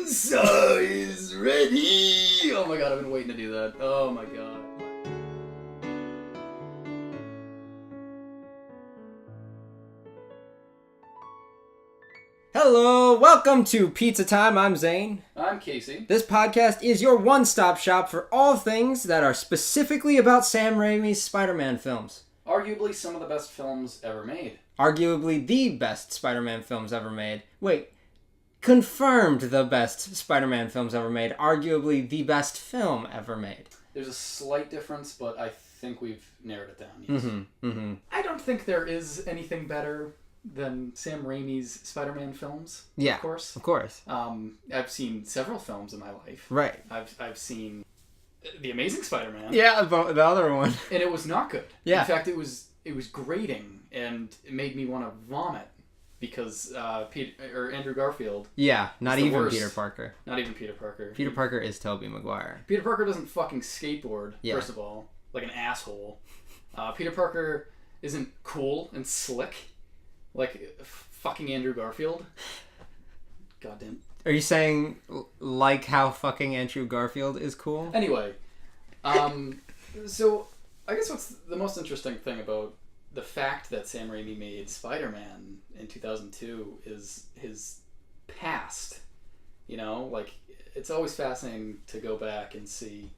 chainsaw is ready! Oh my god, I've been waiting to do that. Oh my god. Hello, welcome to Pizza Time. I'm Zane. I'm Casey. This podcast is your one-stop shop for all things that are specifically about Sam Raimi's Spider-Man films. Arguably some of the best films ever made. Arguably the best Spider-Man films ever made. Wait, confirmed the best Spider-Man films ever made. Arguably the best film ever made. There's a slight difference, but I think we've narrowed it down. Yes. I don't think there is anything better than Sam Raimi's Spider-Man films. Yeah, of course. Of course. I've seen several films in my life. Right. I've seen The Amazing Spider-Man. Yeah, the other one. And it was not good. Yeah. In fact, it was grating, and it made me want to vomit because Andrew Garfield. Yeah, not even worst. Peter Parker. Not even Peter Parker. Peter Parker is Tobey Maguire. Peter Parker doesn't fucking skateboard, Yeah. first of all, like an asshole. Peter Parker isn't cool and slick like fucking Andrew Garfield. Goddamn. Are you saying like how fucking Andrew Garfield is cool? Anyway, so I guess what's the most interesting thing about the fact that Sam Raimi made Spider-Man in 2002 is his past. You know, like, it's always fascinating to go back and see,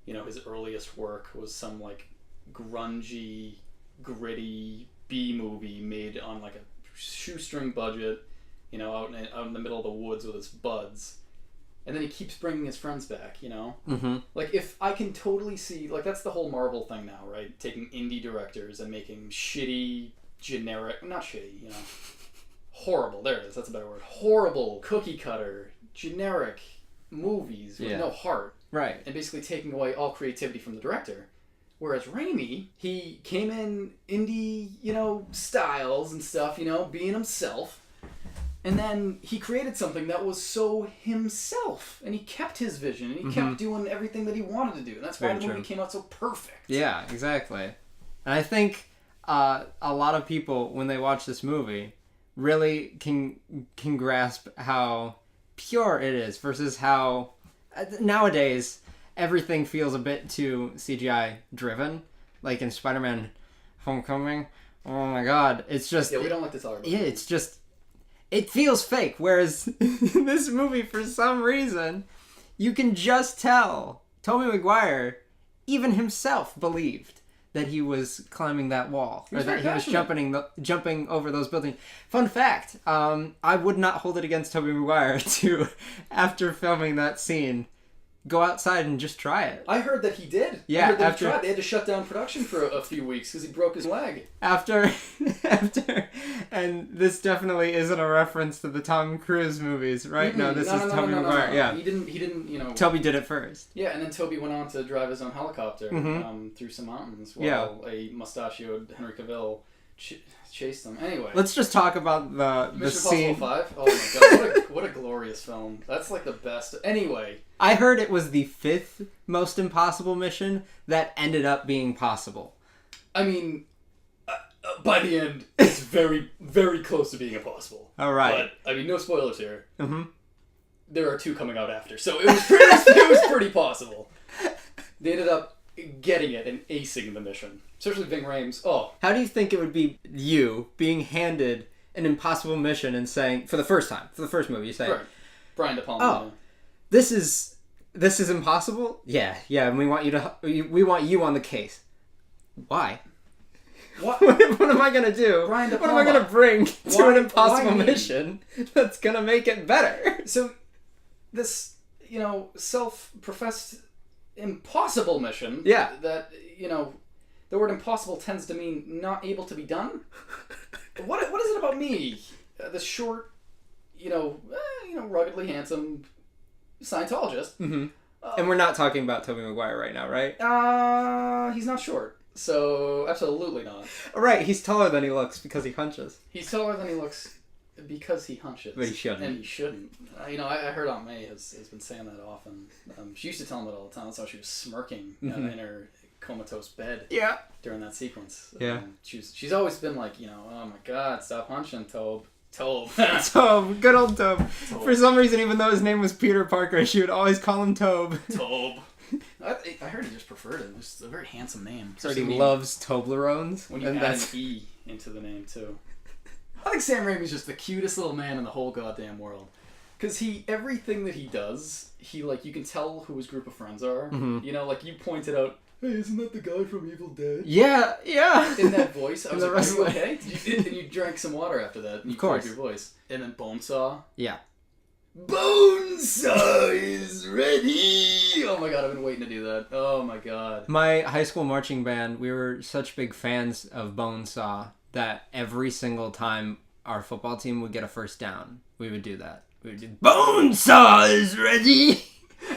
you know, his earliest work was some, like, grungy, gritty B-movie made on, like, a shoestring budget, you know, out in the middle of the woods with his buds. And then he keeps bringing his friends back, you know? Mm-hmm. Like, if I can totally see... Like, that's the whole Marvel thing now, right? Taking indie directors and making shitty, generic... Not shitty, you know? Horrible. There it is. That's a better word. Horrible, cookie-cutter, generic movies with no heart. Right. And basically taking away all creativity from the director. Whereas Raimi, he came in indie, you know, styles and stuff, you know, being himself. And then he created something that was so himself. And he kept his vision. And he kept doing everything that he wanted to do. And that's why the movie came out so perfect. Yeah, exactly. And I think a lot of people, when they watch this movie, really can grasp how pure it is versus how nowadays everything feels a bit too CGI driven. Like in Spider-Man Homecoming. Oh my god. It's just... Yeah, we don't like to talk about it. Yeah, it's just... It feels fake, whereas in this movie, for some reason, you can just tell Tobey Maguire, even himself, believed that he was climbing that wall, or that he was jumping over those buildings. Fun fact, I would not hold it against Tobey Maguire to, after filming that scene, go outside and just try it. I heard that he did. Yeah, I heard that he tried. They had to shut down production for a few weeks because he broke his leg. After, and this definitely isn't a reference to the Tom Cruise movies, right? Mm-hmm. No, this is Tobey Maguire. No. Yeah, he didn't, you know. Toby did it first. Yeah, and then Toby went on to drive his own helicopter through some mountains while a mustachioed Henry Cavill chased him. Anyway, let's just talk about the Mission scene. Impossible 5? Oh my god, what a glorious film. That's like the best. Anyway. I heard it was the 5th most impossible mission that ended up being possible. I mean, by the end, it's very, very close to being impossible. All right. But, I mean, no spoilers here. Mm-hmm. There are 2 coming out after, so it was pretty possible. They ended up getting it and acing the mission. Especially Ving Rhames. Oh. How do you think it would be you being handed an impossible mission and saying, for the first movie, you say, right. Brian De Palma. Oh, this is impossible? Yeah, and we want you on the case. Why? What? What am I gonna do? Brian De What Palma. am I gonna bring to an impossible why mission that's gonna make it better? So, this, you know, self-professed impossible mission. Yeah. That, you know, the word impossible tends to mean not able to be done. What is it about me? This short, you know, ruggedly handsome Scientologist. Mm-hmm. And we're not talking about Tobey Maguire right now, right? He's not short. So, absolutely not. Right, he's taller than he looks because he hunches. He's taller than he looks because he hunches. But he shouldn't. And he shouldn't. You know, I heard Aunt May has been saying that often. She used to tell him that all the time. That's how she was smirking in her comatose bed during that sequence. Yeah. She's always been like, you know, oh my god, stop hunching, Tobe. Tobe. Tobe, good old Tobe. Tobe. For some reason, even though his name was Peter Parker, she would always call him Tobe. Tobe. I heard he just preferred it. It's a very handsome name. So he loves Toblerones. When you add an E into the name, too. I think Sam Raimi's just the cutest little man in the whole goddamn world. Because everything that he does, you can tell who his group of friends are. Mm-hmm. You know, like you pointed out, hey, isn't that the guy from Evil Dead? Yeah. In that voice. I was like, are you wrestling. okay? And you drank some water after that. And you cleared your voice. And then Bonesaw. Yeah. Bonesaw is ready! Oh my god, I've been waiting to do that. Oh my god. My high school marching band, we were such big fans of Bonesaw that every single time our football team would get a first down, we would do that. We would do, Bonesaw is ready!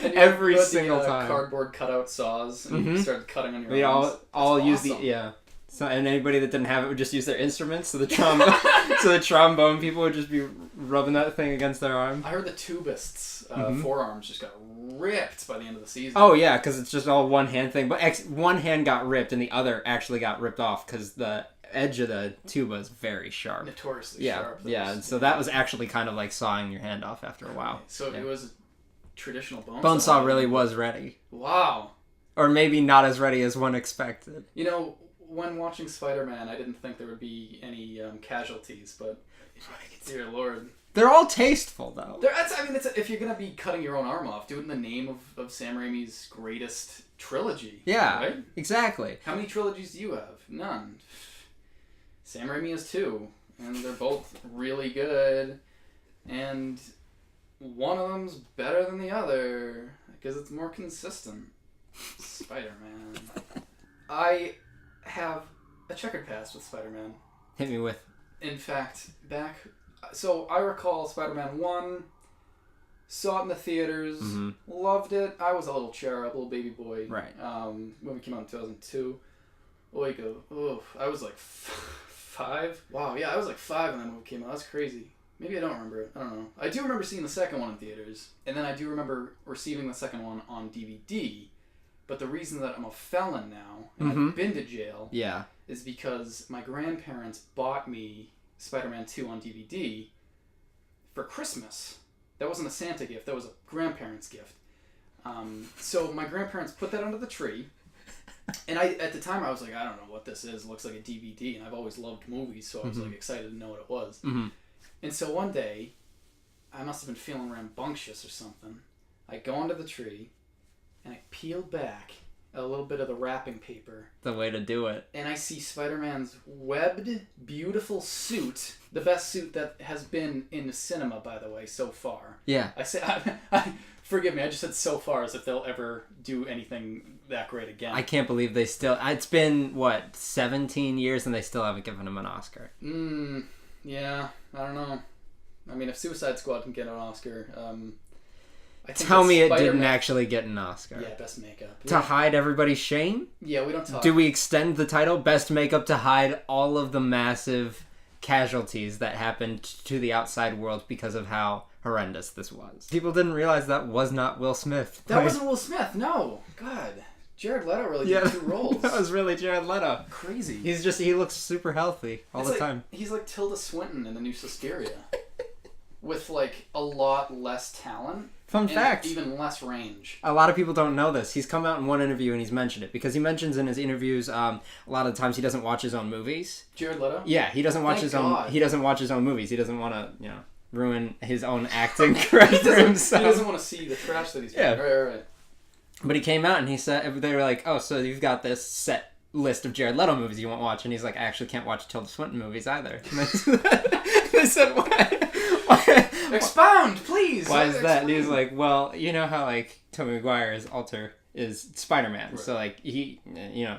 And every you had single the, time. Cardboard cutout saws, and you started cutting on your We arms. all That's use the, awesome. yeah. So, and anybody that didn't have it would just use their instruments, so the trombone people would just be rubbing that thing against their arm. I heard the tubists' forearms just got ripped by the end of the season. Oh yeah, because it's just all one hand thing. But one hand got ripped and the other actually got ripped off because the edge of the tuba is very sharp. Notoriously Yeah, sharp. yeah. And so that was actually kind of like sawing your hand off after a while. So yeah. it was a traditional bonesaw. Bonesaw really was ready. Wow. Or maybe not as ready as one expected. You know, when watching Spider-Man, I didn't think there would be any casualties, but dear Lord. They're all tasteful, though. If you're gonna be cutting your own arm off, do it in the name of Sam Raimi's greatest trilogy. Yeah, right? Exactly. How many trilogies do you have? None. Sam Raimi has 2, and they're both really good, and one of them's better than the other because it's more consistent. Spider-Man. I have a checkered past with Spider-Man. Hit me with. In fact, so I recall Spider-Man 1, saw it in the theaters, loved it. I was a little cherub, little baby boy. Right. Movie came out in 2002. I was like 5. Wow, yeah, I was like 5 when that movie came out. That's crazy. Maybe I don't remember it. I don't know. I do remember seeing the second one in theaters, and then I do remember receiving the second one on DVD. But the reason that I'm a felon now, and I've been to jail, is because my grandparents bought me Spider-Man 2 on DVD for Christmas. That wasn't a Santa gift, that was a grandparents' gift. So my grandparents put that under the tree, and at the time I was like, I don't know what this is, it looks like a DVD, and I've always loved movies, so I was like excited to know what it was. And so one day, I must have been feeling rambunctious or something. I go under the tree, and I peel back a little bit of the wrapping paper. The way to do it. And I see Spider-Man's webbed, beautiful suit. The best suit that has been in the cinema, by the way, so far. Yeah. Forgive me, I just said so far as if they'll ever do anything that great again. I can't believe they still... It's been, 17 years and they still haven't given him an Oscar. Yeah, I don't know. I mean, if Suicide Squad can get an Oscar... Tell me it didn't actually get an Oscar. Yeah, best makeup. To hide everybody's shame? Yeah, we don't talk. Do we extend the title best makeup to hide all of the massive casualties that happened to the outside world because of how horrendous this was? People didn't realize that was not Will Smith. That wasn't Will Smith, no. God. Jared Leto really did 2 roles. That was really Jared Leto. Crazy. He looks super healthy all the time. He's like Tilda Swinton in the new Suspiria. With a lot less talent. Fun fact. Even less range. A lot of people don't know this. He's come out in one interview and he's mentioned it because he mentions in his interviews a lot of the times he doesn't watch his own movies. Jared Leto? Yeah, he doesn't watch He doesn't watch his own movies. He doesn't want to, ruin his own acting career for himself. He doesn't want to see the trash that he's made. Right. But he came out and he said they were like, "Oh, so you've got this set list of Jared Leto movies you won't watch," and he's like, "I actually can't watch Tilda Swinton movies either." And I said, "Why? Expound, please. Why is that?" And he was like, "Well, you know how Tobey Maguire's alter is Spider-Man, right. So he,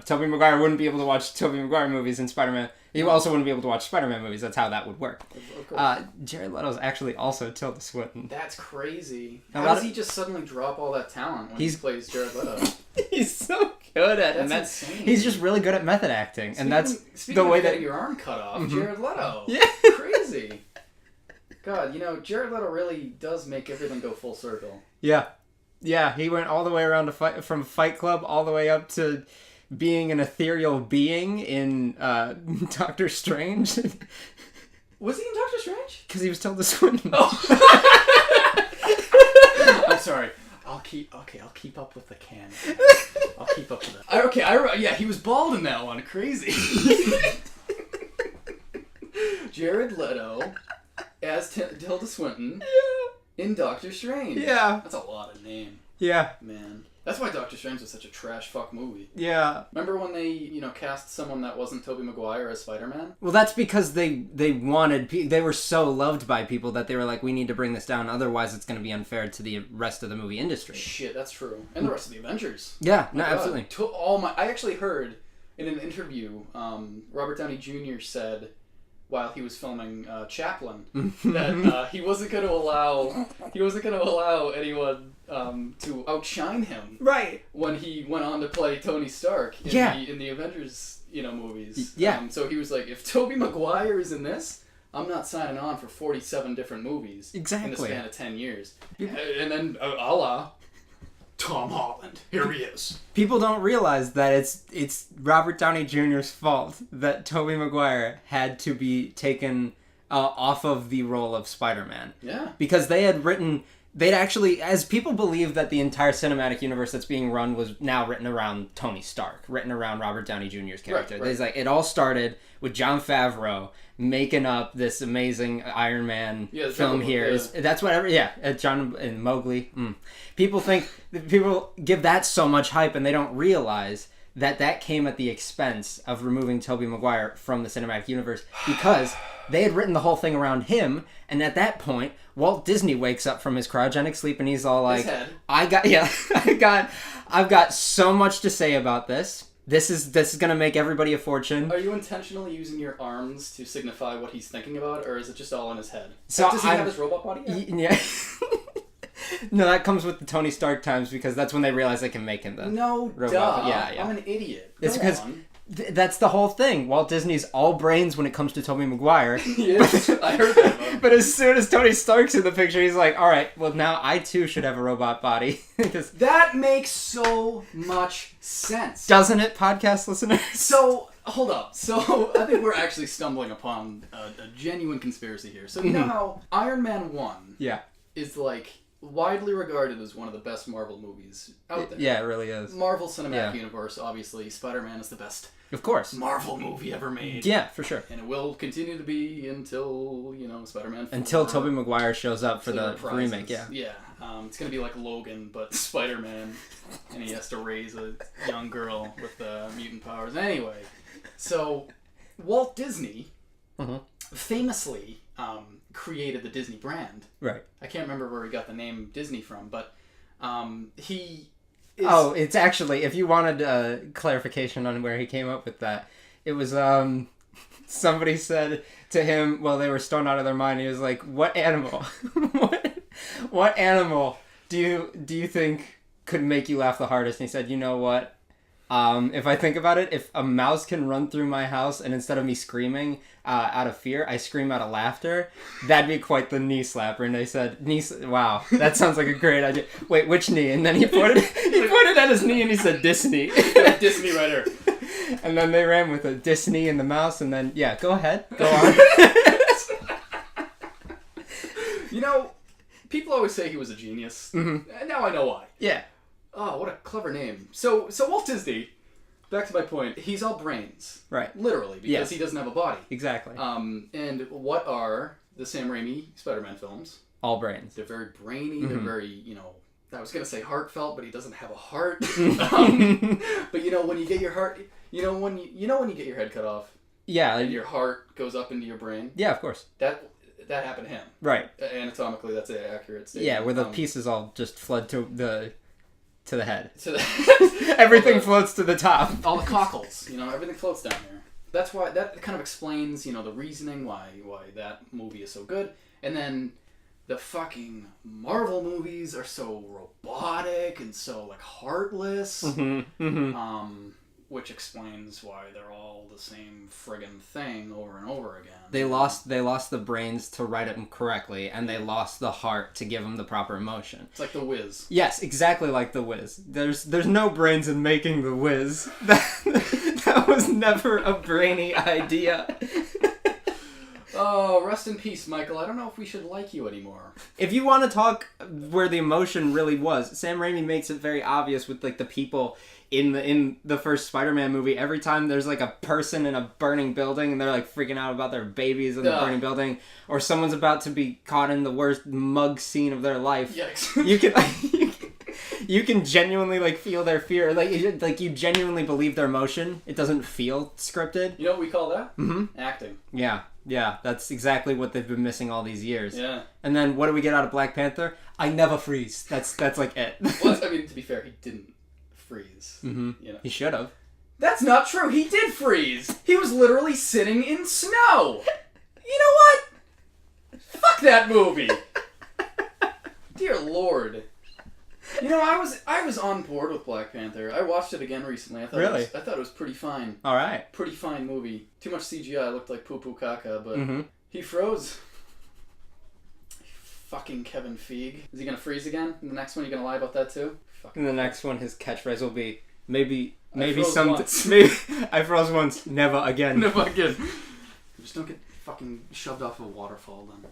Tobey Maguire wouldn't be able to watch Tobey Maguire movies in Spider-Man. He also wouldn't be able to watch Spider-Man movies. That's how that would work." Of course. Jared Leto's actually also Tilda Swinton. That's crazy. How does he just suddenly drop all that talent when he plays Jared Leto? He's so good at it. That's insane. He's just really good at method acting, and that's the way of that getting your arm cut off. Jared Leto. Yeah. Crazy. God, Jared Leto really does make everything go full circle. Yeah. Yeah, he went all the way around from Fight Club all the way up to being an ethereal being in Doctor Strange. Was he in Doctor Strange? Because he was Tilda Swinton. I'm sorry. I'll keep up with the canon. I'll keep up with that. Yeah, he was bald in that one. Crazy. Jared Leto as Tilda Swinton in Doctor Strange. Yeah. That's a lot of name. Yeah. Man. That's why Doctor Strange was such a trash fuck movie. Yeah. Remember when they, cast someone that wasn't Tobey Maguire as Spider-Man? Well, that's because they were so loved by people that they were like, we need to bring this down, otherwise it's going to be unfair to the rest of the movie industry. Shit, that's true. And the rest of the Avengers. Yeah, no, absolutely. I actually heard in an interview, Robert Downey Jr. said, while he was filming Chaplin, that he wasn't going to allow anyone to outshine him. Right. When he went on to play Tony Stark in the Avengers, movies. Yeah. So he was like, if Tobey Maguire is in this, I'm not signing on for 47 different movies. Exactly. In the span of 10 years. And then, a la Tom Holland. Here he is. People don't realize that it's Robert Downey Jr.'s fault that Tobey Maguire had to be taken off of the role of Spider-Man. Yeah. Because they'd actually, as people believe that the entire cinematic universe that's being run was now written around Tony Stark, written around Robert Downey Jr.'s character. Right. It's like, it all started with Jon Favreau making up this amazing Iron Man film here. That's whatever. Yeah, John and Mowgli. People give that so much hype, and they don't realize that came at the expense of removing Tobey Maguire from the cinematic universe, because they had written the whole thing around him, and at that point, Walt Disney wakes up from his cryogenic sleep, and he's all like, I've got so much to say about this. This is gonna make everybody a fortune. Are you intentionally using your arms to signify what he's thinking about, or is it just all in his head? So does he have his robot body yet? Yeah. No, that comes with the Tony Stark times, because that's when they realize they can make him the robot. Duh. Yeah. I'm an idiot. It's because that's the whole thing. Walt Disney's all brains when it comes to Tobey Maguire. Yes, I heard that. But as soon as Tony Stark's in the picture, he's like, all right, well, now I too should have a robot body. That makes so much sense. Doesn't it, podcast listeners? So, hold up. So, I think we're actually stumbling upon a genuine conspiracy here. So, you know how Iron Man 1 is like widely regarded as one of the best Marvel movies out there. Yeah, it really is. Marvel Cinematic Universe, obviously, Spider-Man is the best of course Marvel movie ever made. Yeah, for sure. And it will continue to be until, Spider-Man 4. Until Tobey Maguire shows up for the remake, yeah. Yeah. It's going to be like Logan, but Spider-Man, and he has to raise a young girl with mutant powers. Anyway, so Walt Disney famously created the Disney brand. Right. I can't remember where he got the name Disney from, but he is... Oh, it's actually, if you wanted clarification on where he came up with that, it was somebody said to him while they were stoned out of their mind, he was like, what animal what animal do you think could make you laugh the hardest? And he said, you know what? If I think about it, if a mouse can run through my house and instead of me screaming out of fear, I scream out of laughter, that'd be quite the knee slapper. And they said, wow, that sounds like a great idea. Wait, which knee? And then he pointed at his knee and he said, Disney. Disney right here. And then they ran with a Disney and the mouse, and then, yeah, go ahead. Go on. People always say he was a genius. Mm-hmm. And now I know why. Yeah. Oh, what a clever name. So Walt Disney, back to my point, he's all brains. Right. Literally, because he doesn't have a body. Exactly. And what are the Sam Raimi Spider-Man films? All brains. They're very brainy, they're very, I was going to say heartfelt, but he doesn't have a heart. But when you get your heart, when you get your head cut off, and your heart goes up into your brain. Yeah, of course. That happened to him. Right. Anatomically, that's an accurate statement. Yeah, where the pieces all just flood to the head. To Everything floats to the top. All the cockles, everything floats down there. That's why, that kind of explains, the reasoning why that movie is so good. And then the fucking Marvel movies are so robotic and so heartless. Which explains why they're all the same friggin' thing over and over again. They lost the brains to write them correctly, and they lost the heart to give them the proper emotion. It's like The Wiz. Yes, exactly like The Wiz. There's no brains in making The Wiz. That was never a brainy idea. Oh, rest in peace, Michael. I don't know if we should like you anymore. If you want to talk where the emotion really was, Sam Raimi makes it very obvious with like the people in the first Spider-Man movie. Every time there's like a person in a burning building and they're like freaking out about their babies in the burning building, or someone's about to be caught in the worst mug scene of their life. Yikes. You can genuinely like feel their fear, like you genuinely believe their emotion. It doesn't feel scripted. You know what we call that? Mm-hmm. Acting. Yeah, that's exactly what they've been missing all these years. Yeah. And then what do we get out of Black Panther? I never freeze. That's like it. Well, I mean, to be fair, he didn't freeze. Mm-hmm. You know. He should have. That's not true. He did freeze. He was literally sitting in snow. You know what? Fuck that movie. Dear Lord. You know, I was on board with Black Panther. I watched it again recently. I thought it was pretty fine. All right. Pretty fine movie. Too much CGI. Looked like poo poo caca, but he froze. Fucking Kevin Feige. Is he gonna freeze again? In the next one, you gonna lie about that too? Fucking In the next one, his catchphrase will be maybe once. maybe I froze once, never again. Never again. Just don't get fucking shoved off a waterfall then.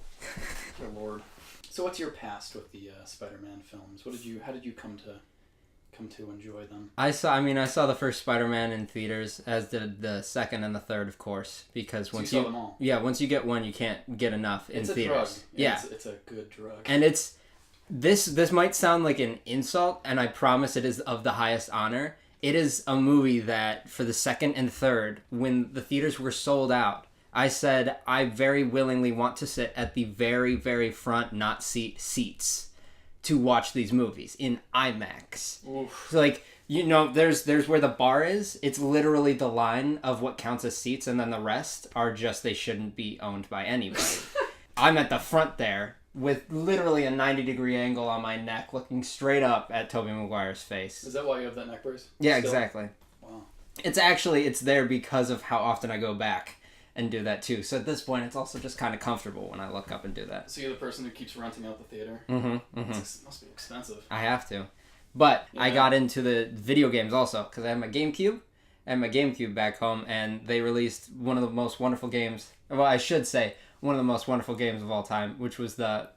Dear Lord. So what's your past with the Spider-Man films? How did you come to enjoy them? I saw the first Spider-Man in theaters, as did the second and the third, of course, because once you saw them all. Yeah, once you get one, you can't get enough in theaters. It's a drug. Yeah. It's a good drug. And it's this might sound like an insult, and I promise it is of the highest honor. It is a movie that for the second and third, when the theaters were sold out, I said I very willingly want to sit at the very, very front, not seats to watch these movies in IMAX. Oof. So like, you know, there's where the bar is. It's literally the line of what counts as seats, and then the rest are just they shouldn't be owned by anybody. I'm at the front there with literally a 90-degree angle on my neck, looking straight up at Tobey Maguire's face. Is that why you have that neck brace? Yeah, Still? exactly. Wow. It's there because of how often I go back and do that too. So at this point, it's also just kind of comfortable when I look up and do that. So you're the person who keeps renting out the theater? Mm-hmm. It must be expensive. I have to. But Yeah. I got into the video games also, because I have my GameCube and my GameCube back home, and they released one of the most wonderful games, well, I should say, one of the most wonderful games of all time, which was the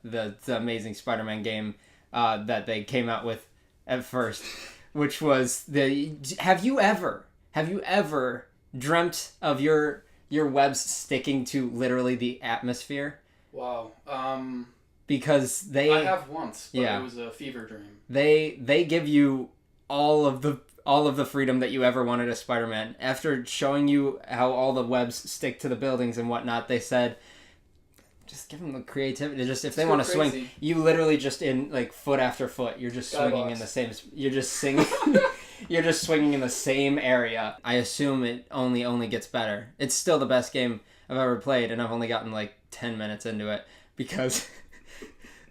amazing Spider-Man game that they came out with at first, which was have you ever dreamt of your webs sticking to literally the atmosphere? Wow. Because I have once, but it was a fever dream. They give you all of the freedom that you ever wanted as Spider-Man. After showing you how all the webs stick to the buildings and whatnot, they said, just give them the creativity. Just if they want to swing, you literally just in like foot after foot, you're just swinging in the same. You're just singing. You're just swinging in the same area. I assume it only gets better. It's still the best game I've ever played, and I've only gotten like 10 minutes into it because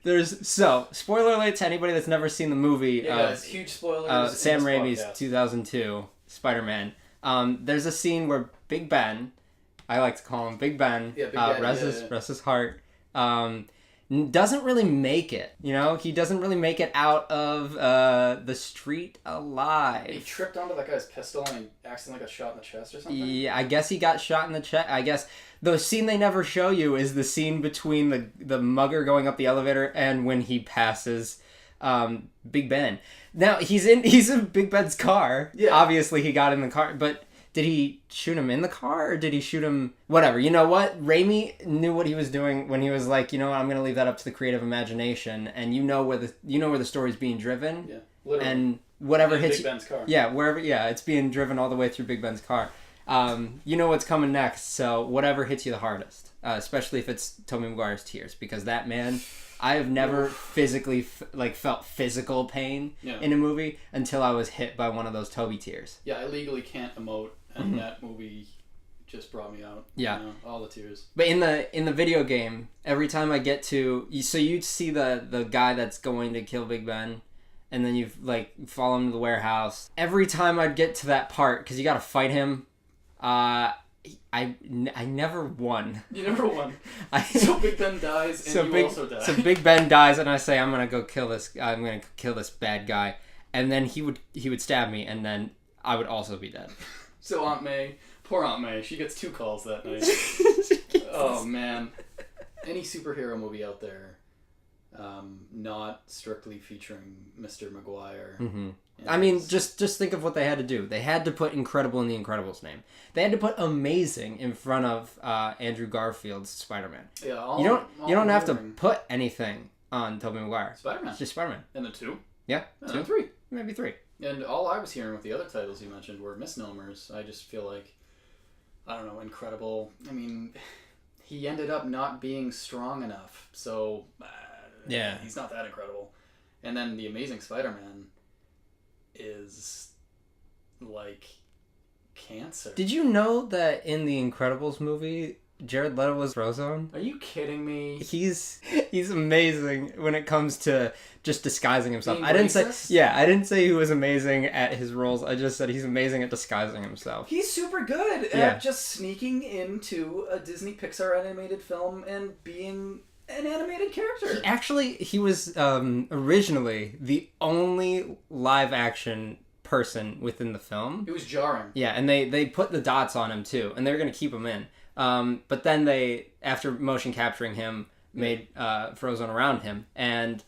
spoiler alert to anybody that's never seen the movie. Yeah, it's huge spoilers. Sam Raimi's 2002 Spider-Man. There's a scene where Big Ben, I like to call him Big Ben, rest his heart, doesn't really make it. You know, he doesn't really make it out of the street alive. He tripped onto that guy's pistol and he accidentally got shot in the chest or something? Yeah, I guess he got shot in the chest. I guess the scene they never show you is the scene between the mugger going up the elevator and when he passes Big Ben. Now, he's in Big Ben's car. Yeah. Obviously, he got in the car, but did he shoot him in the car or did he shoot him? Whatever. You know what? Raimi knew what he was doing when he was like, you know what? I'm going to leave that up to the creative imagination, and you know where the story's being driven. Yeah, literally. And whatever hits Big Ben's car. Yeah, wherever. Yeah, it's being driven all the way through Big Ben's car. You know what's coming next, so whatever hits you the hardest, especially if it's Tobey Maguire's tears, because that man, I have never physically felt physical pain in a movie until I was hit by one of those Tobey tears. Yeah, I legally can't emote, and that movie just brought me out. Yeah, you know, all the tears. But in the video game, every time I get to you see the guy that's going to kill Big Ben, and then you follow him to the warehouse. Every time I'd get to that part, because you got to fight him. I never won. You never won. So Big Ben dies, and you also die. So Big Ben dies, and I say, I'm gonna kill this bad guy, and then he would stab me, and then I would also be dead. So Aunt May, poor Aunt May, she gets 2 calls that night. Oh man, any superhero movie out there, not strictly featuring Mr. Maguire. Mm-hmm. I mean, just think of what they had to do. They had to put Incredible in the Incredibles name. They had to put Amazing in front of Andrew Garfield's Spider-Man. Yeah, you don't have to put anything on Tobey Maguire. Spider-Man. It's just Spider-Man. And then 2. Yeah, and 2, then 3. Maybe 3. And all I was hearing with the other titles you mentioned were misnomers. I just feel like, I don't know, Incredible. I mean, he ended up not being strong enough, so yeah, he's not that incredible. And then the Amazing Spider-Man is like cancer. Did you know that in the Incredibles movie, Jared Leto was Frozone? Are you kidding me? He's amazing when it comes to just disguising himself. Being I didn't racist? say I didn't say he was amazing at his roles. I just said he's amazing at disguising himself. He's super good at just sneaking into a Disney Pixar animated film and being an animated character. He was originally the only live action person within the film. It was jarring. Yeah, and they put the dots on him too, and they were going to keep him in. But then they, after motion capturing him, made Frozone around him, and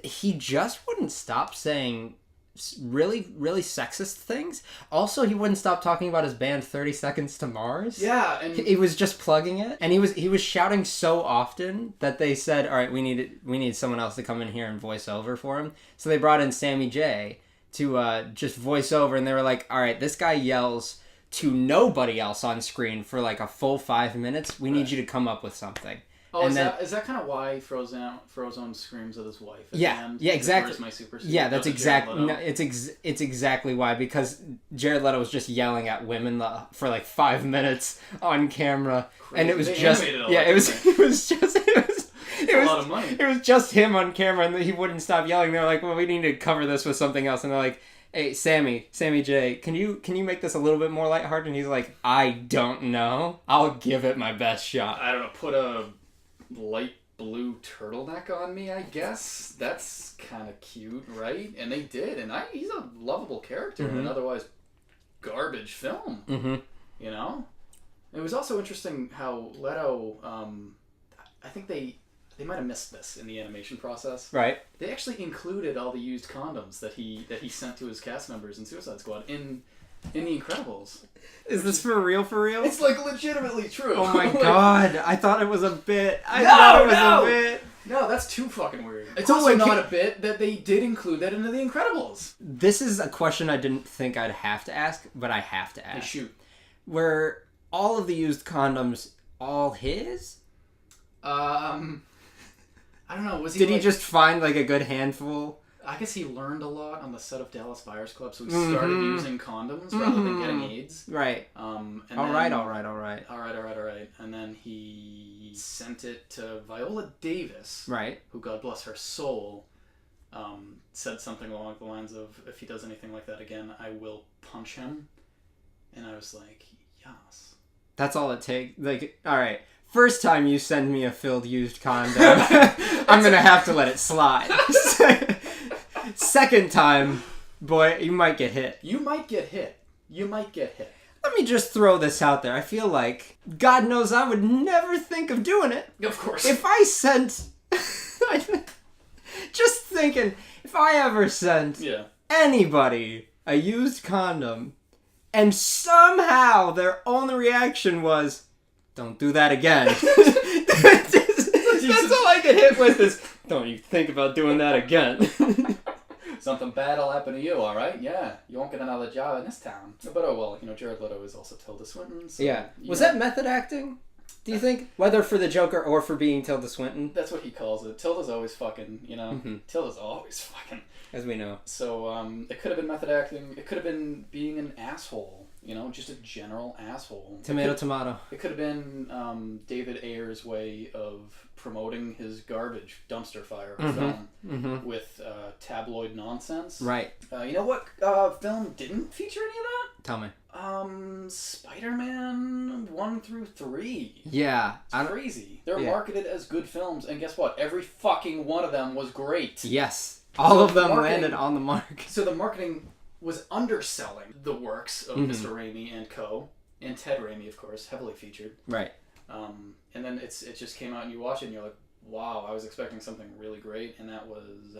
he just wouldn't stop saying really, really sexist things. Also, he wouldn't stop talking about his band 30 Seconds to Mars. Yeah, and he was just plugging it, and he was shouting so often that they said, "All right, we need someone else to come in here and voice over for him." So they brought in Sammy J to just voice over, and they were like, "All right, this guy yells to nobody else on screen for like a full 5 minutes. We need you to come up with something." Oh, and is that kind of why Frozone screams at his wife? At Yeah, the end? yeah, exactly. Where's my super suit? Yeah, that's exactly. Jared No, Leto? it's exactly why, because Jared Leto was just yelling at women for like 5 minutes on camera, and it was They just animated all yeah, that, it was didn't it a was lot of money. It was just him on camera, and he wouldn't stop yelling. They're like, "Well, we need to cover this with something else," and they're like, "Hey, Sammy J, can you make this a little bit more lighthearted?" And he's like, "I don't know. I'll give it my best shot." I don't know. Put a light blue turtleneck on me, I guess. That's kind of cute, right? And they did, and he's a lovable character in an otherwise garbage film. Mm-hmm. You know, it was also interesting how Leto. I think they might have missed this in the animation process. Right. They actually included all the used condoms that he sent to his cast members in Suicide Squad in The Incredibles. Is this for real? For real? It's like legitimately true. Oh my Like, god! I thought it was a bit. I thought it was a bit. No, that's too fucking weird. It's Oh also my not God. a bit that they did include that into The Incredibles. This is a question I didn't think I'd have to ask, but I have to Hey, ask. shoot. Were all of the used condoms all his? I don't know. Was he? Did he like- just find like a good handful? I guess he learned a lot on the set of Dallas Buyers Club, so he started using condoms rather than getting AIDS. Right. And All then- right. All right. And then he sent it to Viola Davis, Right. who, God bless her soul, said something along the lines of, "If he does anything like that again, I will punch him." And I was like, yes. That's all it takes. Like, all right. First time you send me a filled used condom, I'm gonna have to let it slide. Second time, boy, you might get hit. You might get hit. Let me just throw this out there. I feel like, God knows I would never think of doing it. Of course. If I sent... just thinking, if I ever sent Yeah. anybody a used condom, and somehow their only reaction was, "Don't do that again." That's all I get hit with is, "Don't you think about doing that again." Something bad will happen to you, alright? Yeah. You won't get another job in this town. But oh well, Jared Leto is also Tilda Swinton. So, Yeah. Was that method acting? Do you think? Whether for the Joker or for being Tilda Swinton? That's what he calls it. Tilda's always fucking, Mhm. Tilda's always fucking. As we know. So, it could have been method acting. It could have been being an asshole. Just a general asshole. Tomato. It could have been David Ayer's way of promoting his garbage dumpster fire film with tabloid nonsense. Right. You know what film didn't feature any of that? Tell me. Spider-Man 1 through 3. Yeah. It's crazy. They're Yeah. marketed as good films, and guess what? Every fucking one of them was great. Yes. All So of them marketing- landed on the mark. So the marketing was underselling the works of Mr. Raimi and co. And Ted Raimi, of course, heavily featured. Right. And then it just came out and you watch it and you're like, wow, I was expecting something really great, and that was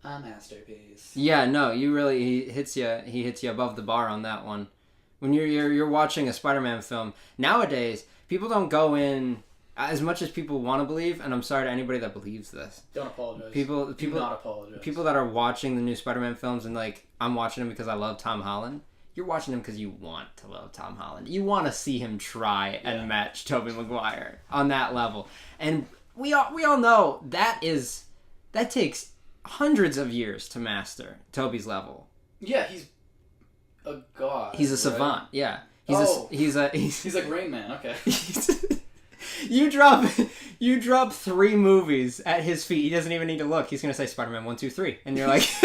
a masterpiece. Yeah, no, he hits you above the bar on that one. When you're watching a Spider-Man film nowadays, people don't go in as much as people want to believe, and I'm sorry to anybody that believes this. Don't apologize. People Do not apologize. People that are watching the new Spider-Man films and like, I'm watching them because I love Tom Holland. You're watching him because you want to love Tom Holland. You want to see him try and match Tobey Maguire on that level. And we all know that takes hundreds of years to master Tobey's level. Yeah, he's a god. He's a savant. Yeah. He's like Rain Man. Okay. You drop 3 movies at his feet. He doesn't even need to look. He's gonna say Spider-Man 1, 2, 3, and you're like. He's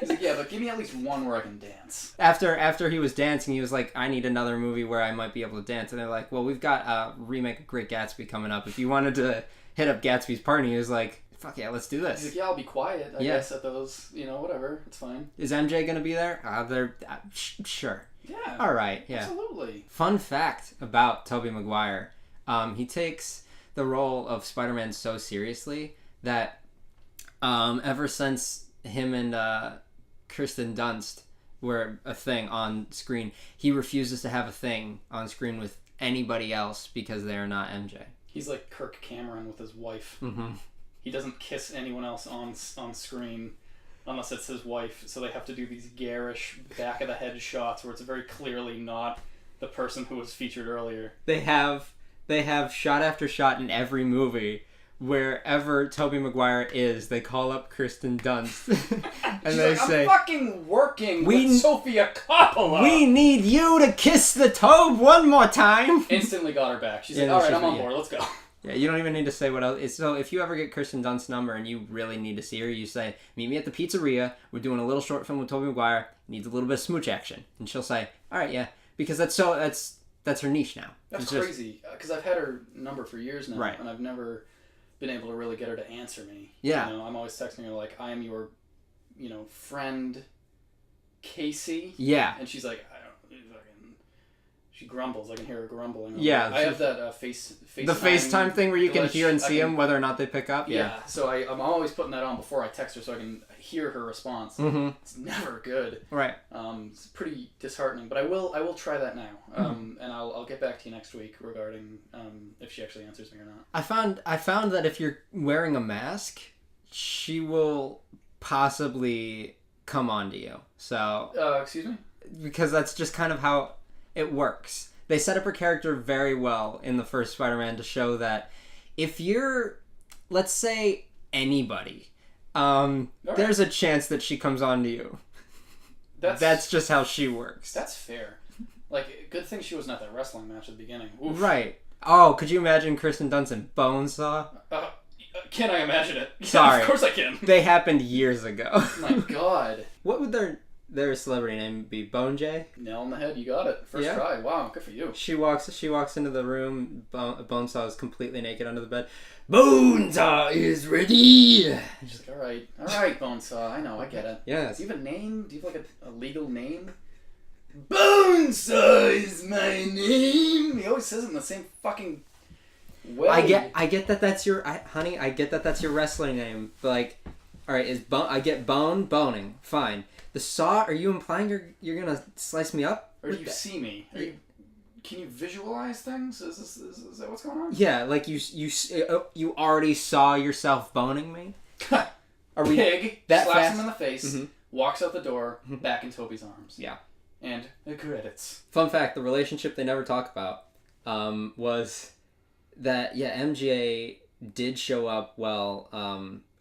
like, yeah, but give me at least one where I can dance. After he was dancing, he was like, I need another movie where I might be able to dance. And they're like, well, we've got a remake of Great Gatsby coming up. If you wanted to hit up Gatsby's party, he was like, fuck yeah, let's do this. He's like, yeah, I'll be quiet, I guess, at those, whatever, it's fine. Is MJ going to be there? Sure. Yeah. All right, yeah. Absolutely. Fun fact about Tobey Maguire. He takes the role of Spider-Man so seriously that ever since him and Kirsten Dunst were a thing on screen, he refuses to have a thing on screen with anybody else because they are not MJ. He's like Kirk Cameron with his wife. Mm-hmm. He doesn't kiss anyone else on screen unless it's his wife, so they have to do these garish back of the head shots where it's very clearly not the person who was featured earlier. They have shot after shot in every movie. Wherever Tobey Maguire is, they call up Kirsten Dunst and She's they like, say, I'm fucking working with Sofia Coppola. We need you to kiss the Tobe one more time. Instantly got her back. She's like, all right, I'm on board. Let's go. Yeah, you don't even need to say what else. So if you ever get Kirsten Dunst's number and you really need to see her, you say, meet me at the pizzeria. We're doing a little short film with Tobey Maguire. Needs a little bit of smooch action. And she'll say, all right, yeah. Because that's her niche now. That's crazy. Because I've had her number for years now. Right. And I've never been able to really get her to answer me. Yeah. I'm always texting her like, I am your, friend Casey. Yeah. And she's like, she grumbles. I can hear her grumbling. Yeah. I have that FaceTime thing where you can hear and see them whether or not they pick up. Yeah. So I'm always putting that on before I text her so I can hear her response. Mm-hmm. It's never good. Right. It's pretty disheartening, but I will try that now. And I'll get back to you next week regarding if she actually answers me or not. I found that if you're wearing a mask, she will possibly come onto you. So. Excuse me? Because that's just kind of how it works. They set up her character very well in the first Spider-Man to show that if you're, let's say, anybody, there's a chance that she comes onto you. That's just how she works. That's fair. Like, good thing she wasn't at that wrestling match at the beginning. Oof. Right. Oh, could you imagine Kirsten Dunst and Bonesaw? Can I imagine it? Yeah, Sorry. Of course I can. They happened years ago. Oh my god. What would their celebrity name be? Bone J? Nail on the head, you got it. First try. Wow, good for you. She walks into the room. Bonesaw is completely naked under the bed. Bonesaw is ready. She's like, all right, Bonesaw. I know, I get it. Yeah. Do you have a name? Do you have like a legal name? Bonesaw is my name. He always says it in the same fucking way. I get that that's your honey. I get that that's your wrestler name. But like, all right, I get boning. Fine. The saw. Are you implying you're gonna slice me up? Or do you see me? Can you visualize things? Is that what's going on? Yeah, like you already saw yourself boning me. Are we Pig that slaps fast? him in the face, walks out the door, back in Toby's arms. Yeah. And the credits. Fun fact: the relationship they never talk about was that MJ did show up. Well,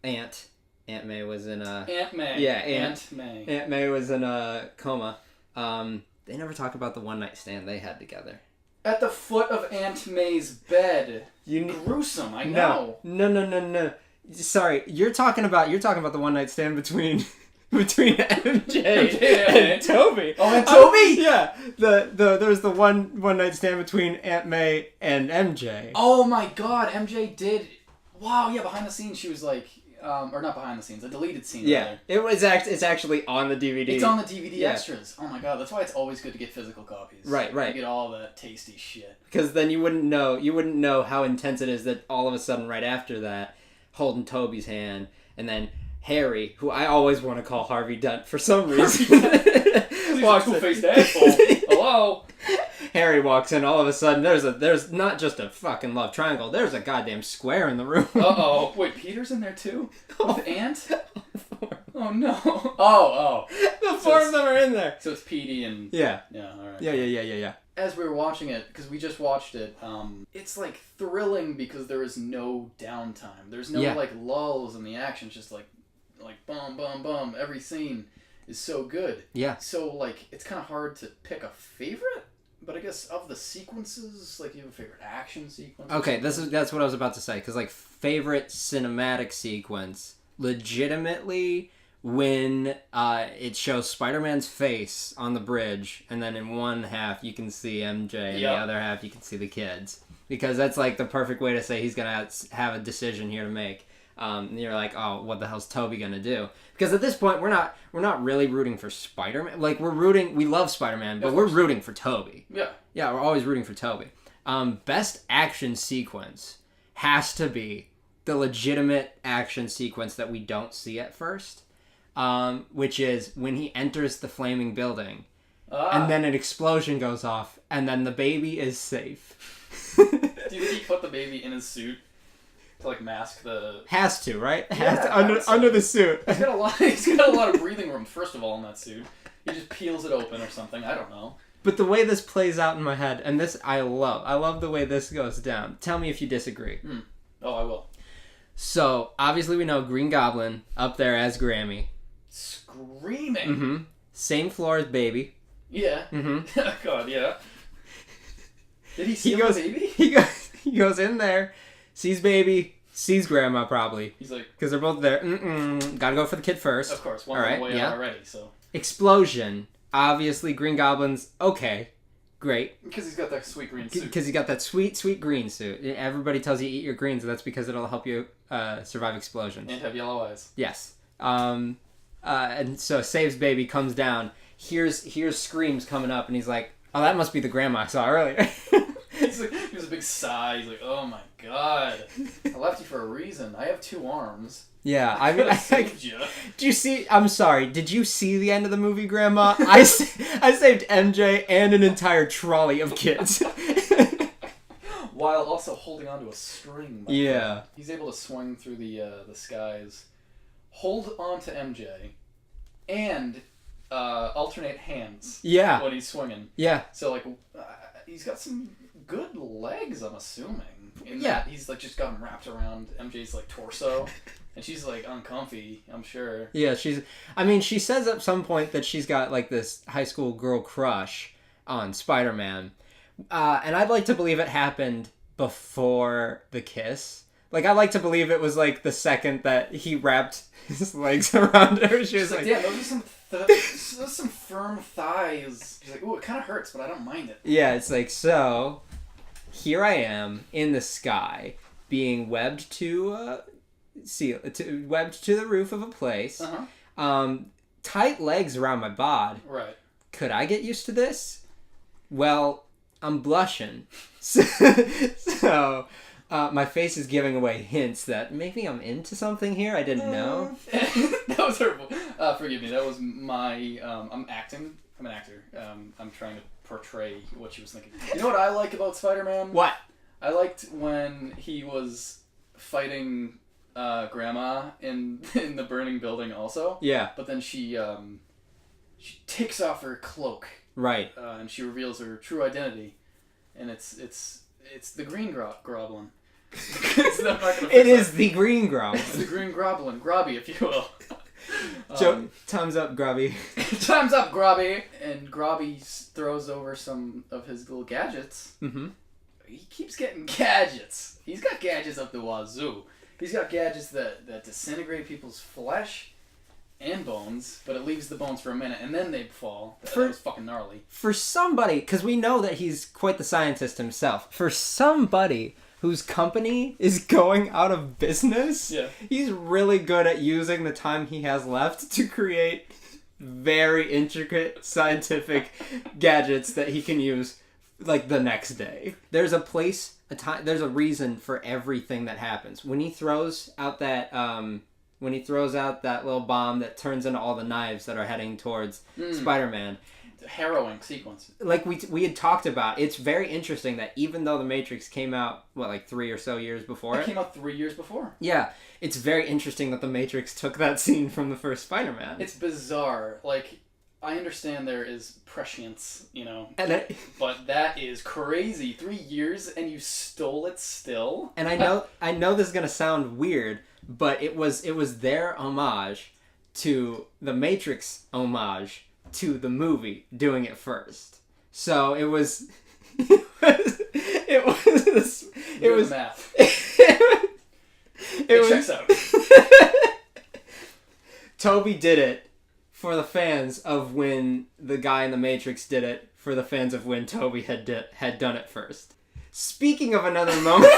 Aunt May was in a... Aunt May. Yeah, Aunt May. Aunt May was in a coma. They never talk about the one-night stand they had together. At the foot of Aunt May's bed. Gruesome, I know. No. Sorry, you're talking about the one-night stand between MJ and Toby. Oh, and Toby? Yeah. There was the one-night stand between Aunt May and MJ. Oh my god, MJ did... Wow, yeah, behind the scenes she was like... or not behind the scenes, a deleted scene. Yeah, it's actually on the DVD. It's on the DVD Yeah. extras. Oh my god, that's why it's always good to get physical copies. Right. You get all that tasty shit. Because then you wouldn't know how intense it is that all of a sudden right after that, holding Toby's hand, and then Harry, who I always want to call Harvey Dent for some reason, walks a two-faced asshole. Hello. Harry walks in. All of a sudden, there's not just a fucking love triangle. There's a goddamn square in the room. Uh-oh. Wait, Peter's in there too? With Ant? Oh no. Oh. The four of them are in there. So it's Petey and... Yeah. Yeah, alright. Yeah. As we were watching it, because we just watched it, it's like thrilling because there is no downtime. There's no like lulls in the action. It's just like bum, bum, bum. Every scene is so good. Yeah. So like it's kind of hard to pick a favorite. But I guess of the sequences, like you have a favorite action sequence? Okay, that's what I was about to say. Because like favorite cinematic sequence, legitimately, when it shows Spider-Man's face on the bridge, and then in one half you can see MJ, and the other half you can see the kids. Because that's like the perfect way to say he's gonna have a decision here to make. And you're like, oh, what the hell's Toby gonna do? Because at this point, we're not really rooting for Spider-Man. Like we love Spider-Man, but we're rooting for Toby. Yeah, we're always rooting for Toby. Best action sequence has to be the legitimate action sequence that we don't see at first, which is when he enters the flaming building, and then an explosion goes off, and then the baby is safe. Do you think he put the baby in his suit? To like mask the... Has to, right? Yeah, under the suit. He's got a lot of breathing room, first of all, in that suit. He just peels it open or something, I don't know. But the way this plays out in my head, and this I love the way this goes down. Tell me if you disagree. Oh, I will. So, obviously we know Green Goblin up there as Grammy. Screaming? Mm-hmm. Same floor as Baby. Yeah. Mm-hmm. God, yeah. Did he see the baby? He goes in there, sees Baby, sees Grandma probably. He's like... Because they're both there. Gotta go for the kid first. Of course, one on the way out already, so... Explosion. Obviously, Green Goblin's okay. Great. Because he's got that sweet green suit. Because he's got that sweet, sweet green suit. Everybody tells you eat your greens, and that's because it'll help you survive explosions. And have yellow eyes. Yes. And so saves Baby, comes down, hears screams coming up, and he's like, oh, that must be the grandma I saw earlier. He was a big sigh. He's like, oh my god. I left you for a reason. I have 2 arms. Yeah, I saved you. Do you see? I'm sorry. Did you see the end of the movie, Grandma? I saved MJ and an entire trolley of kids. While also holding onto a string. Yeah. Friend. He's able to swing through the skies, hold onto MJ, and alternate hands. Yeah. When he's swinging. Yeah. So like, he's got some good legs. I'm assuming. He's like just got him wrapped around MJ's like torso. And she's like uncomfy, I'm sure. Yeah, she says at some point that she's got like this high school girl crush on Spider-Man. And I'd like to believe it happened before the kiss. Like, I'd like to believe it was like the second that he wrapped his legs around her. She was like, yeah, those are some firm thighs. She's like, ooh, it kind of hurts, but I don't mind it. Yeah, it's like, so here I am in the sky being webbed to the roof of a place. Tight legs around my bod. Right. Could I get used to this? Well, I'm blushing. So my face is giving away hints that maybe I'm into something here I didn't know. That was horrible. Forgive me. That was my... I'm acting. I'm an actor. I'm trying to portray what she was thinking. You know what I like about Spider-Man? What? I liked when he was fighting... Grandma in the burning building also. Yeah. But then she takes off her cloak. Right. And she reveals her true identity, and it's the Green Goblin. It is the Green Goblin. It's the Green Goblin, Grobby, if you will. Time's up, Grobby. Time's up, Grobby. And Grobby throws over some of his little gadgets. Mm-hmm. He keeps getting gadgets. He's got gadgets up the wazoo. He's got gadgets that disintegrate people's flesh and bones, but it leaves the bones for a minute, and then they fall. That was fucking gnarly. For somebody, because we know that he's quite the scientist himself, for somebody whose company is going out of business. Yeah. He's really good at using the time he has left to create very intricate scientific gadgets that he can use like the next day. There's a place, a time, there's a reason for everything that happens. When he throws out that little bomb that turns into all the knives that are heading towards Spider-Man. Harrowing sequence. Like we had talked about, it's very interesting that even though The Matrix came out, like 3 or so years before It came out 3 years before. Yeah, it's very interesting that The Matrix took that scene from the first Spider-Man. It's bizarre. Like, I understand there is prescience, but that is crazy. 3 years and you stole it still? And I know this is gonna sound weird, but it was their homage to The Matrix homage to the movie doing it first. So it was it was math. it was checks out. Toby did it for the fans of when the guy in The Matrix did it for the fans of when Toby had done it first. Speaking of another moment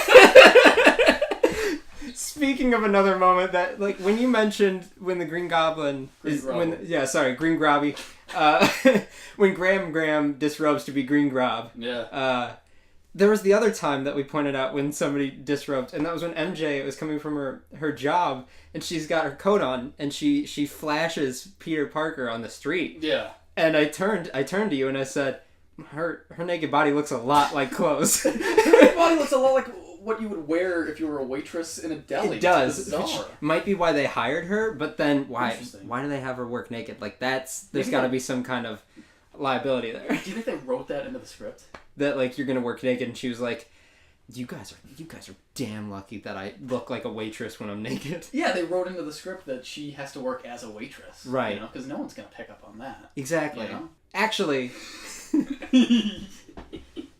that, like, when you mentioned when the Green Goblin Green Grobby, when Graham disrobes to be Green Grob. Yeah. There was the other time that we pointed out when somebody disrobed, and that was when MJ was coming from her job, and she's got her coat on, and she flashes Peter Parker on the street. Yeah. And I turned to you and I said, her naked body looks a lot like clothes. Her naked body looks a lot like what you would wear if you were a waitress in a deli. It does. It's bizarre. Which might be why they hired her, but then why do they have her work naked? Like, there's got to be some kind of liability there. Do you think they wrote that into the script? That, like, you're gonna work naked, and she was like, you guys are damn lucky that I look like a waitress when I'm naked. Yeah, they wrote into the script that she has to work as a waitress. Right. Because no one's gonna pick up on that. Exactly. You know? Actually,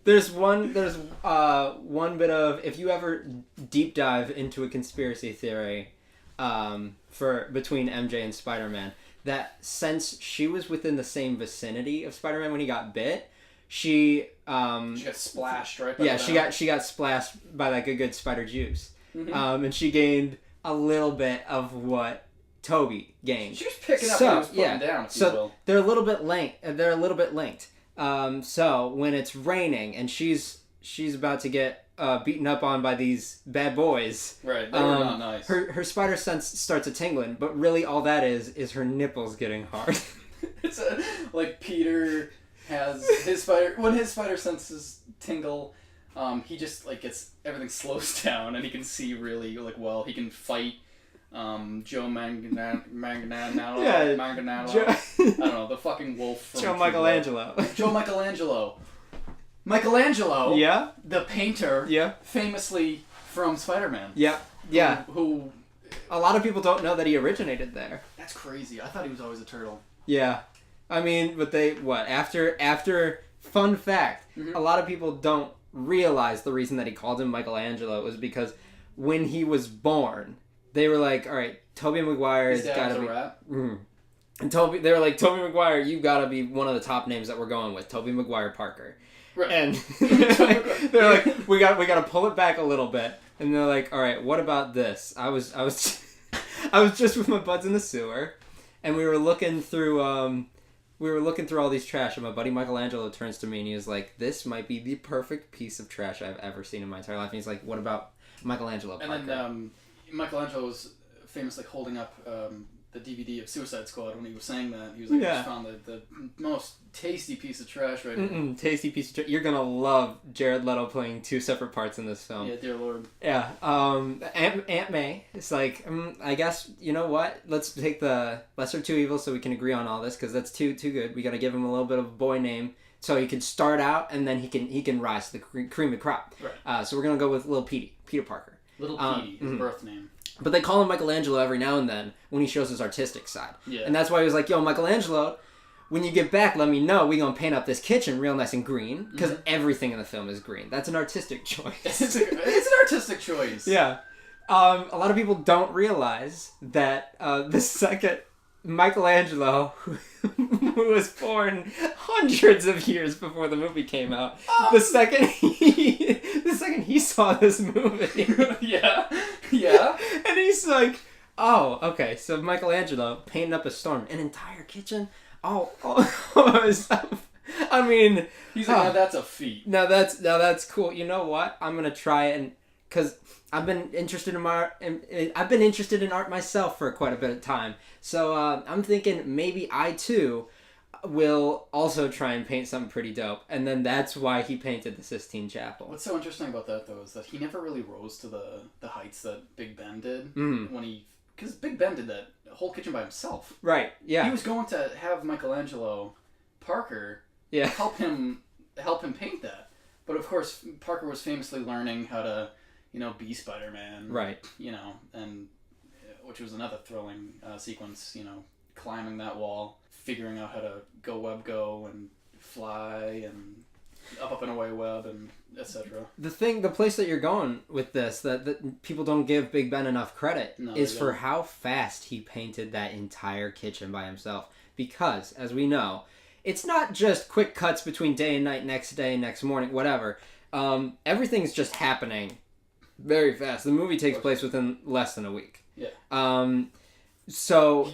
there's one bit of, if you ever deep dive into a conspiracy theory between MJ and Spider-Man, that since she was within the same vicinity of Spider-Man when he got bit, she got splashed, right? She got splashed by that good spider juice. Mm-hmm. And she gained a little bit of what Toby gained. She was picking up what he was putting down, if you will. They're a little bit linked. So when it's raining and she's about to get beaten up on by these bad boys, right? They were not nice. Her spider sense starts a tingling, but really all that is her nipples getting hard. It's like Peter has his spider when his spider senses tingle. He just like gets everything slows down and he can see really well. He can fight Joe Manganiello. I don't know, the fucking wolf from Joe Michelangelo. Joe Michelangelo. Yeah. The painter. Yeah. Famously from Spider-Man. Yeah. Yeah. Who a lot of people don't know that he originated there. That's crazy. I thought he was always a turtle. Yeah. I mean, but after fun fact, a lot of people don't realize the reason that he called him Michelangelo was because when he was born, they were like, all right, Tobey Maguire's got to be... And they were like, Tobey Maguire, you got to be one of the top names that we're going with, Tobey Maguire Parker. Right. And they're like, we got to pull it back a little bit. And they're like, all right, what about this? I was just with my buds in the sewer, and we were looking through all these trash, and my buddy Michelangelo turns to me and he was like, this might be the perfect piece of trash I've ever seen in my entire life. And he's like, what about Michelangelo Parker? And then Michelangelo was famously holding up the DVD of Suicide Squad when he was saying that. He was like, I just found the most tasty piece of trash right here. Tasty piece of trash. You're going to love Jared Leto playing two separate parts in this film. Yeah, dear Lord. Yeah. Aunt May is like, I guess, you know what? Let's take the lesser two evils so we can agree on all this, because that's too good. We got to give him a little bit of a boy name so he can start out and then he can rise to the cream of the crop. Right. So we're going to go with Little Peter Parker. Little Petey, his birth name. But they call him Michelangelo every now and then when he shows his artistic side. Yeah. And that's why he was like, yo, Michelangelo, when you get back, let me know. We're going to paint up this kitchen real nice and green, because everything in the film is green. That's an artistic choice. It's an artistic choice. Yeah. A lot of people don't realize that the second Michelangelo, who was born hundreds of years before the movie came out, the second second he saw this movie. Yeah. Yeah. And he's like, oh, okay, so Michelangelo painting up a storm, an entire kitchen, all himself. I mean, He's like, now that's a feat. Now that's cool. You know what? I'm gonna try and because I've been interested in I've been interested in art myself for quite a bit of time. So I'm thinking maybe I too will also try and paint something pretty dope. And then that's why he painted the Sistine Chapel. What's so interesting about that though is that he never really rose to the heights that Big Ben did because Big Ben did that whole kitchen by himself. Right. Yeah. He was going to have Michelangelo Parker help him paint that, but of course Parker was famously learning how to be Spider-Man, right? And which was another thrilling sequence, climbing that wall, figuring out how to go and fly and up and away web and etc. The place that you're going with this that people don't give Big Ben enough credit is for how fast he painted that entire kitchen by himself, because as we know, it's not just quick cuts between day and night, next day, next morning, whatever. Everything's just happening very fast. The movie takes place within less than a week. Yeah. So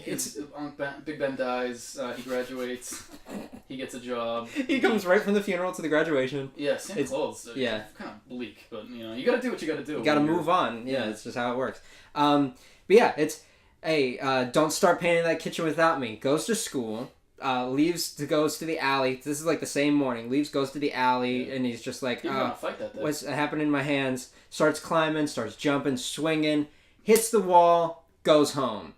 Big Ben dies. He graduates. He gets a job. He comes right from the funeral to the graduation. Yeah, same clothes. Yeah. Kind of bleak, but you got to do what you got to do. You got to move on. Yeah, it's just how it works. But yeah, it's don't start painting that kitchen without me. Goes to school. Goes to the alley. This is like the same morning. Goes to the alley, and he's just like, fight that day. What's happening in my hands? Starts climbing, starts jumping, swinging, hits the wall, goes home.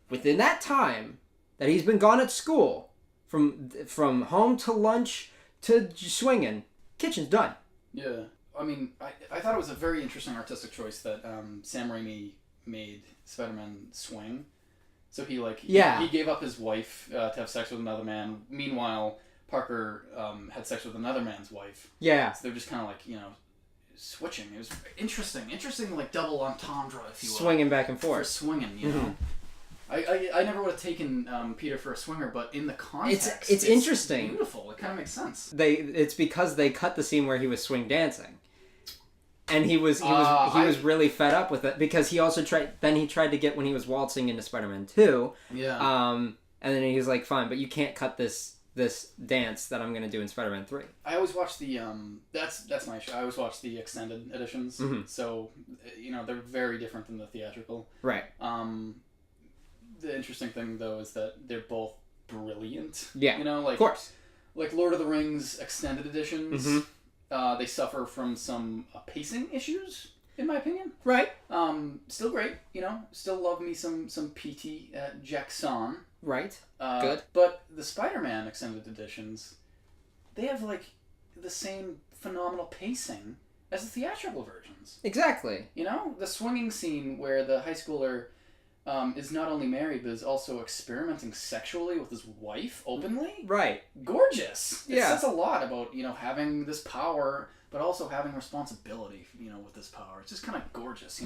Within that time that he's been gone at school, from home to lunch to swinging, kitchen's done. Yeah. I mean, I thought it was a very interesting artistic choice that Sam Raimi made Spider-Man swing. So he gave up his wife to have sex with another man. Meanwhile, Parker had sex with another man's wife. Yeah. So they're just kind of switching. It was interesting like double entendre, if you will. Swinging back and forth. For swinging, you know. I never would have taken Peter for a swinger, but in the context, it's interesting. Beautiful. It kind of makes sense. It's because they cut the scene where he was swing dancing. And he was really fed up with it because he also tried to get when he was waltzing into Spider-Man 2. Yeah. And then he was like, fine, but you can't cut this dance that I'm going to do in Spider-Man 3. I always watch the that's my issue. I always watch the extended editions. Mm-hmm. So, they're very different than the theatrical. Right. The interesting thing though is that they're both brilliant. Yeah. Of course. Like Lord of the Rings extended editions. Mm-hmm. They suffer from some pacing issues, in my opinion. Right. Still great, Still love me some P.T. Jackson. Right. Good. But the Spider-Man extended editions, they have the same phenomenal pacing as the theatrical versions. Exactly. The swinging scene where the high schooler is not only married but is also experimenting sexually with his wife openly. Right. Gorgeous. It Yeah. says a lot about having this power, but also having responsibility. With this power, it's just kind of gorgeous.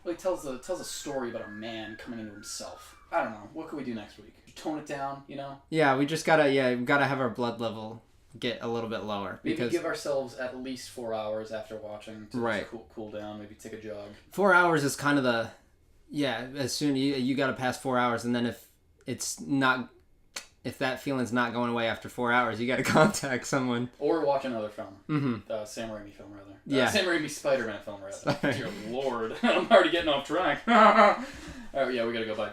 Really tells a story about a man coming into himself. I don't know. What can we do next week? Tone it down. Yeah, we just gotta have our blood level get a little bit lower. Maybe give ourselves at least 4 hours after watching to just cool down. Maybe take a jog. 4 hours is kind of the. Yeah, as soon you got to pass 4 hours, and then if that feeling's not going away after 4 hours, you got to contact someone or watch another film. Mm-hmm. Sam Raimi film rather. Yeah, Sam Raimi Spider-Man film rather. Dear Lord, I'm already getting off track. All right, yeah, we gotta go. Bye.